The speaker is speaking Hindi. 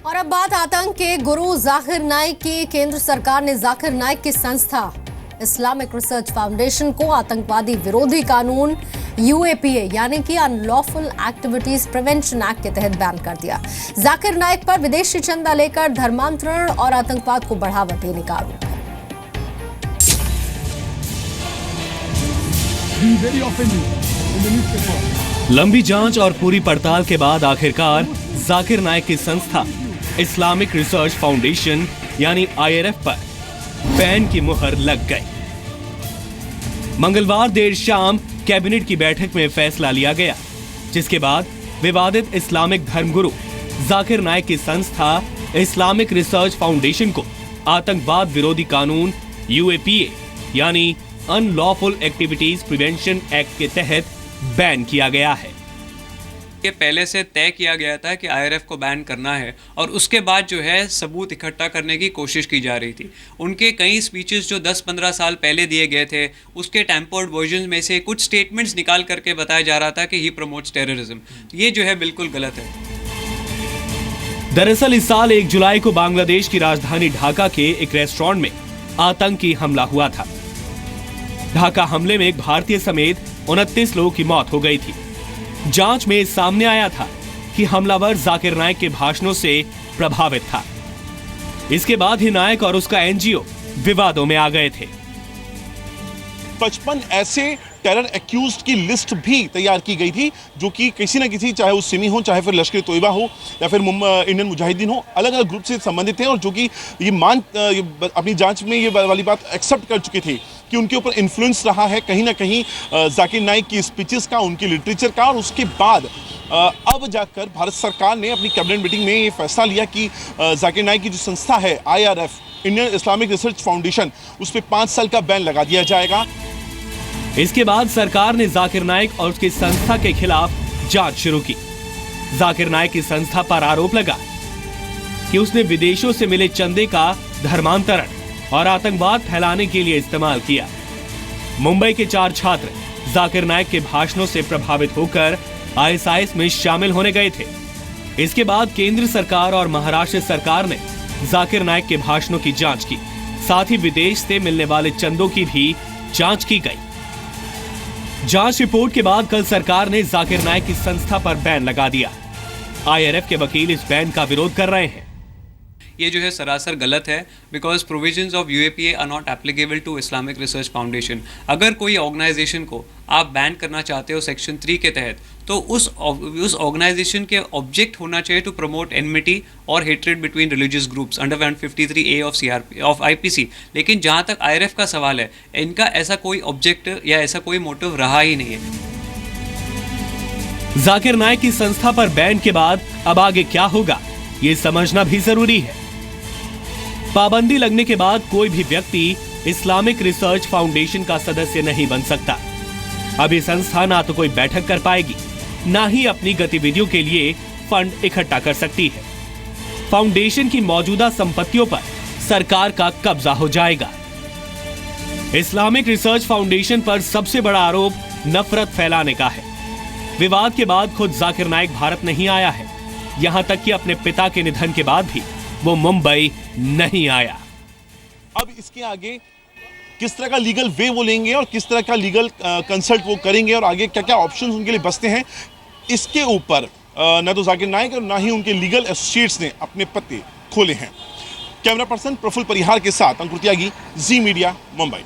और अब बात आतंक के गुरु जाकिर नाइक की। केंद्र सरकार ने जाकिर नाइक की संस्था इस्लामिक रिसर्च फाउंडेशन को आतंकवादी विरोधी कानून यूएपीए यानी कि अनलॉफुल एक्टिविटीज प्रिवेंशन एक्ट के तहत बैन कर दिया। जाकिर नाइक पर विदेशी चंदा लेकर धर्मांतरण और आतंकवाद को बढ़ावा देने का आरोप है। लंबी जांच और पूरी पड़ताल के बाद आखिरकार जाकिर नाइक की संस्था इस्लामिक रिसर्च फाउंडेशन यानी आईआरएफ पर बैन की मुहर लग गई। मंगलवार देर शाम कैबिनेट की बैठक में फैसला लिया गया, जिसके बाद विवादित इस्लामिक धर्मगुरु जाकिर नाइक की संस्था इस्लामिक रिसर्च फाउंडेशन को आतंकवाद विरोधी कानून यूएपीए यानी अनलॉफुल एक्टिविटीज प्रिवेंशन एक्ट के तहत बैन किया गया है। ये पहले से तय किया गया था कि आईआरएफ को बैन करना है और उसके बाद जो है सबूत इकट्ठा करने की कोशिश की जा रही थी। उनके कई स्पीचेस जो 10-15 साल पहले दिए गए थे, उसके टेम्पर्ड वर्जन में से कुछ स्टेटमेंट्स निकाल करके बताया जा रहा था कि ही प्रमोट्स टेररिज्म। ये जो है बिल्कुल गलत है। दरअसल इस साल 1 जुलाई को बांग्लादेश की राजधानी ढाका के एक रेस्टोरेंट में आतंकी हमला हुआ था। ढाका हमले में एक भारतीय समेत 29 लोगों की मौत हो गई थी। जांच में सामने आया था कि हमलावर जाकिर नाइक के भाषणों से प्रभावित था। इसके बाद ही नाइक और उसका एनजीओ विवादों में आ गए थे। 55 ऐसे टेरर एक्यूज्ड की लिस्ट भी तैयार की गई थी, जो कि किसी न किसी, चाहे वो सिमी हो, चाहे फिर लश्कर तोयबा हो या फिर इंडियन मुजाहिदीन हो, अलग अलग ग्रुप से संबंधित थे और जो कि ये अपनी जांच में ये वाली बात एक्सेप्ट कर चुके थे कि उनके ऊपर इन्फ्लुएंस रहा है कहीं ना कहीं जाकिर नाइक की स्पीचेस का, उनकी लिटरेचर का। और उसके बाद अब जाकर भारत सरकार ने अपनी कैबिनेट मीटिंग में ये फैसला लिया कि जाकिर नाइक की जो संस्था है IRF Indian Islamic Research foundation, उस पर 5 साल का बैन लगा दिया जाएगा। इसके बाद सरकार ने जाकिर नाइक और उसकी संस्था के खिलाफ जांच शुरू की। जाकिर नाइक की संस्था पर आरोप लगा कि उसने विदेशों से मिले चंदे का धर्मांतरण और आतंकवाद फैलाने के लिए इस्तेमाल किया। मुंबई के 4 छात्र जाकिर नाइक के भाषणों से प्रभावित होकर आईएसआईएस में शामिल होने गए थे। इसके बाद केंद्र सरकार और महाराष्ट्र सरकार ने जाकिर नाइक के भाषणों की जांच की, साथ ही विदेश से मिलने वाले चंदों की भी जांच की गई। जांच रिपोर्ट के बाद कल सरकार ने जाकिर नाइक की संस्था पर बैन लगा दिया। आईआरएफ के वकील इस बैन का विरोध कर रहे हैं। ये जो है सरासर गलत है, because provisions of UAPA are not applicable to Islamic Research Foundation. अगर कोई ऑर्गेनाइजेशन को आप बैन करना चाहते हो सेक्शन 3 के तहत, तो उस ऑर्गेनाइजेशन के ऑब्जेक्ट होना चाहिए टू प्रमोट एनमिटी और hatred between religious groups under 153A of IPC. लेकिन जहाँ तक आईआरएफ का सवाल है, इनका ऐसा कोई ऑब्जेक्ट या ऐसा कोई मोटिव रहा ही नहीं है। जाकिर नाइक की संस्था पर बैन के बाद अब आगे क्या होगा, ये समझना भी जरूरी है। पाबंदी लगने के बाद कोई भी व्यक्ति इस्लामिक रिसर्च फाउंडेशन का सदस्य नहीं बन सकता। अब ये संस्था ना तो कोई बैठक कर पाएगी, ना ही अपनी गतिविधियों के लिए फंड इकट्ठा कर सकती है। फाउंडेशन की मौजूदा संपत्तियों पर सरकार का कब्जा हो जाएगा। इस्लामिक रिसर्च फाउंडेशन पर सबसे बड़ा आरोप नफरत फैलाने का है। विवाद के बाद खुद जाकिर नाइक भारत नहीं आया है, यहां तक कि अपने पिता के निधन के बाद भी वो मुंबई नहीं आया। अब इसके आगे किस तरह का लीगल वे वो लेंगे और किस तरह का लीगल कंसल्ट वो करेंगे और आगे क्या क्या ऑप्शंस उनके लिए बचते हैं, इसके ऊपर न तो जाकिर नाइक और ना ही उनके लीगल एसोसिएट्स ने अपने पत्ते खोले हैं। कैमरा पर्सन प्रफुल्ल परिहार के साथ अंकुर त्यागी, जी मीडिया, मुंबई।